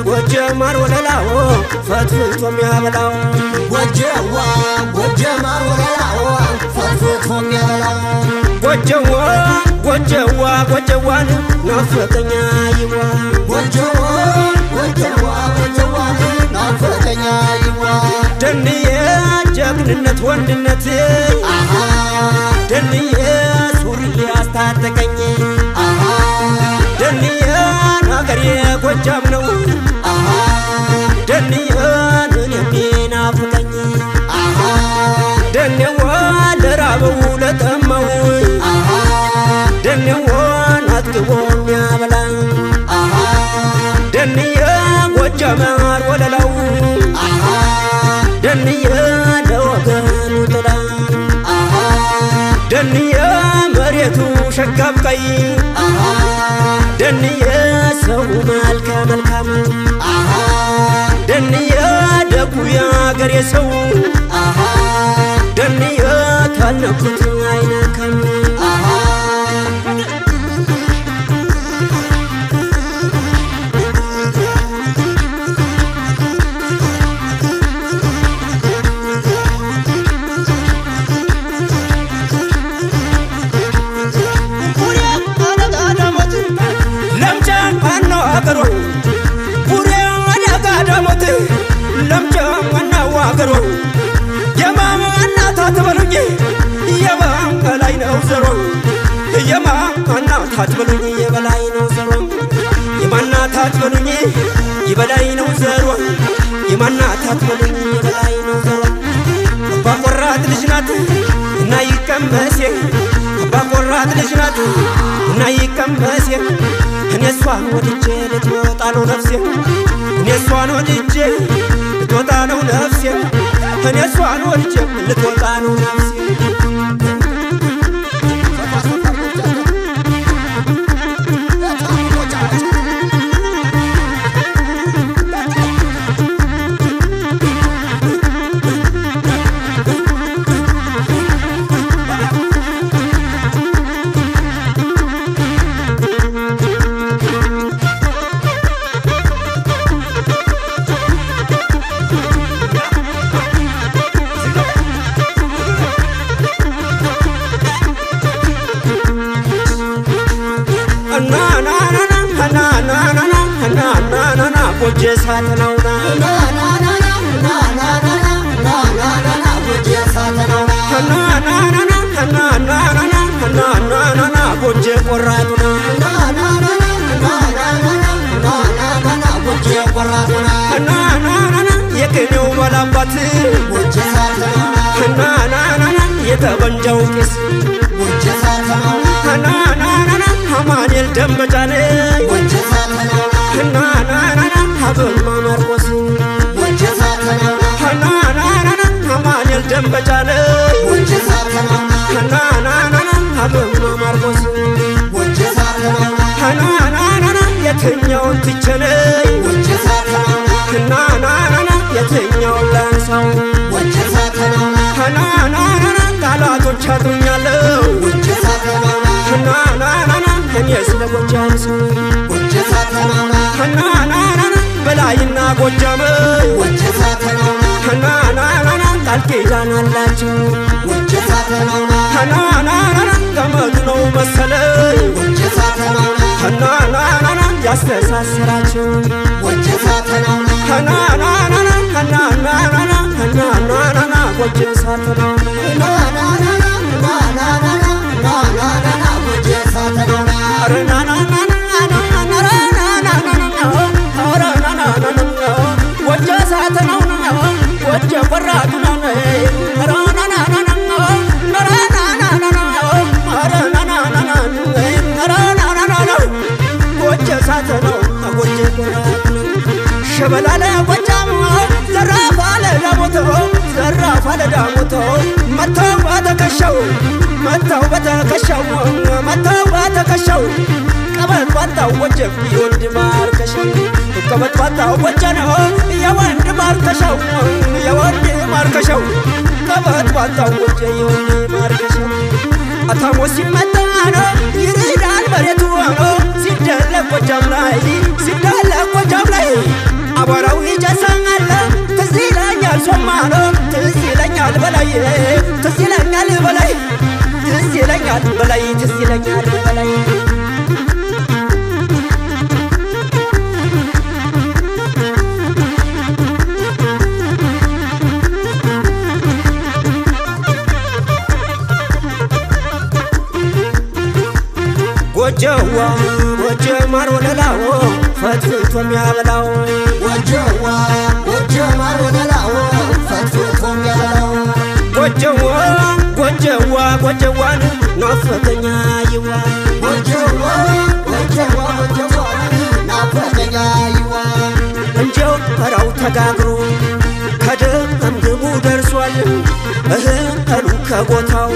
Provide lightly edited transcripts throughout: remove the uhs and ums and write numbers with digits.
ጎጀማር ወለላው ፈትፍቶ የሚያበላው ጎጀማር ወለላው ፈትፍቶ የሚያበላው ጎጀዋን ናፈቀኛ ይዋ ጎጀዋን ናፈቀኛ ይዋ ደንዬ ጀግንነት ወንድነት ደንዬ ሱሪ አስታጠቀኝ ደንዬ ናገሬ ጎጃም ነው ደንዬ እኔን ናፈቀኝ ደንዬ ለራበው ለጠማው ደንዬ አጥግቦ የሚያበላ ደንዬ ጎጃማር ወለላው ደንዬ ለወገኑ ጥላ ደንዬ መሬቱ ሸጋብቀይ ደንዬ ሰው መልካም ደንዬ ደጉ ያገሬ ሰው ደንዬ ታነኩት አይነካም ታትበሉኝ የበላይ ነው ዘሮ የማና ታትበሉኝ የበላይ ነው ዘሮ የማና ታትበሉኝ የበላይ ነው ዘሮ አባቆራት ልጅ ናት እና ይቀመስ አባቆራት ልጅ ናት እና ይቀመስ እኔ እሷን ወድጄ ልትወጣ ነው ነፍሴ እኔ እሷን ወድጄ ልትወጣ ነው ነፍሴ እኔ እሷን ወድጄ ልትወጣ ነው ነፍሴ ጎጀ ሳተናውና ጎጀ ቆራጡና የቅኔው ባላባት የተበንጃው ቄስ አማኑኤል ደመጫኔ አበማ ማርቆስ አማኑኤል ደመጫኔ አበማ ማርቆስ የትኛውን ትቸነ የትኛውን ላንሳው ቃላቶች አጥሩኛለሁ እኔ ስለ ጎጃም ሰው በላይና ጎጃም ቃል ኪዳን አላቸው ገመዱ ነው መሰለኝ ያስተሳሰራቸው ጎጀ ሳተናው ሸበላለ ጎጃም ዘራፋለ ዳሞቶ ዘራፋለ ዳሞቶ መተው በተከሻው ቀበል ባጣው ወጀብ የወንድ ማርከሻው ቀበል ባጣው ወጀነው የወንድ ማርከሻው ቀበል ባጣው ወጀ የወንድ ማርከሻው አታሞ ሲመጣ ነው ይርዳል መሬቱ ነው ሲደለቅ ጎጃም ላይ ሲደለቅ ጎጃም ላይ አቧራው ይጨሳል ትዝ ይለኛል ሶማኖ ትዝ ይለኛል በላይ ትዝ ይለኛል በላይ ትዝ ይለኛል በላይ ትዝ ይለኛል በላይ ጎጀዋ ጎጀ ማር ወለላው ፈትፍቶ የሚያበላው ጎጀዋ ጎጀ ማር ወለላው ፈትፍቶ የሚያበላው ጎጀዋ ጎጀዋ ጎጀዋን ናፈቀኛ ይዋ ጎጀዋ ጎጀዋ ጎጀዋ ናፈቀኛ ይዋ እንጀው ፈራው ተጋግሮ ከደምግቡ ደርሷል እህሉ ከቦታው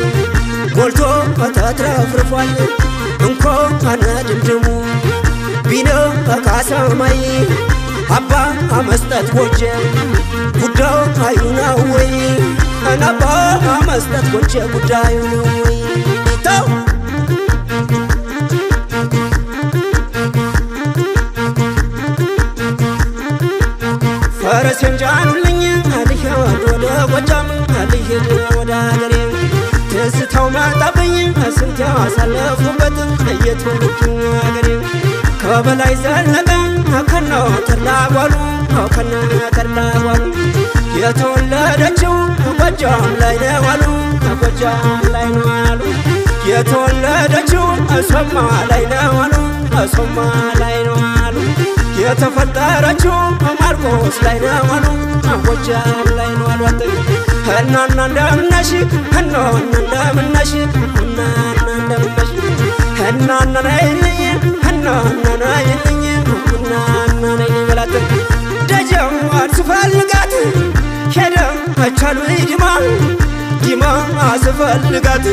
ጎልቶ ተትረፍርፏል እንኳን ድምድሙ ቢነካ ሰማይ አባ መስጠት ጎጀ ጉዳዩ ነው ወይ አባ መስጠት ጎጀ ጉዳዩ ነው ወይ ተው ፈረሴን ጃኑልኝ አልሄድ ወደ ጎጃም አልሄድ ወደ አገሬ ትዝታው መጣብኝ ስንት ያሳለፍኩበት እየትውልዱ አገሬ ከበላይ ዘለቀ ከነ ተላጓሉ ከነ ተላጓሉ የተወለደችው ጎጃም ላይ ነው አሉ ጎጃም ላይ ነው አሉ የተወለደችው ሶማ ላይ ነው አሉ ሶማ ላይ ነው አሉ የተፈጠረችው ማርቆስ ላይ ነው አሉ ጎጃም ላይ ነው አሉ እናና እንደምነሽ እናና እንደምነሽ እናና እንደምነሽ እናና ነይልኝ እናና ነይልኝ እናና ነይልኝ በላት ደጀም አስፈልጋት ሄደም አቻሉ ዲማ ዲማ አስፈልጋት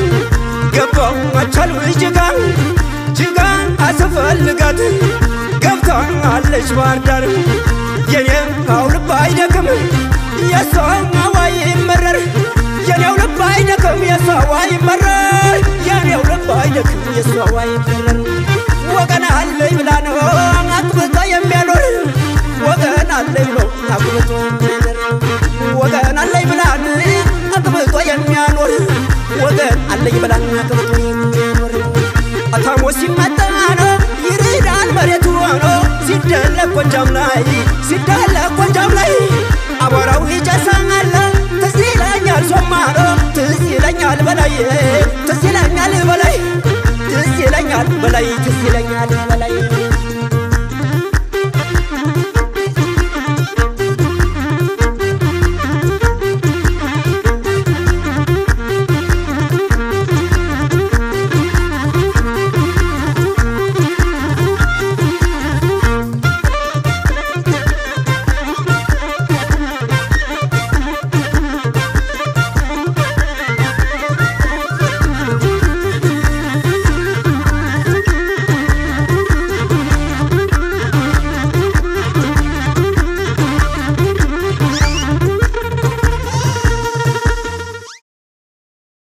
ገባው አቻሉ ጅጋ ጅጋ አስፈልጋት ገብታ አለች ባህር ዳር የኔው ልብ አይደክም የሷ ዋይ መረር የኔው ልብ አይደክም የሷ ዋይ መረር የኔው ልብ አይደክም የሷ ዋይ መረር ወገን አለኝ ብላ ነው አጥብቶ የሚያኖር ወገን አለኝ ብሎ አጥብቶ የሚያኖር ወገን አለኝ ብላ አጥብቶ የሚያኖር ወገን አለኝ ብላ አጥብቶ የሚያኖር አታሞ ሲመጣ ነው ይርዳል መሬቱ ነው ሲደለቅ ጎጃም ላይ ሲደለቅ ጎጃም ላይ አቧራው ይጨሳል ትዝ ይለኛል ሶማኖ ትዝ ይለኛል በላይ ትዝ ይለኛል በላይ ትዝ ይለኛል በላይ ትዝ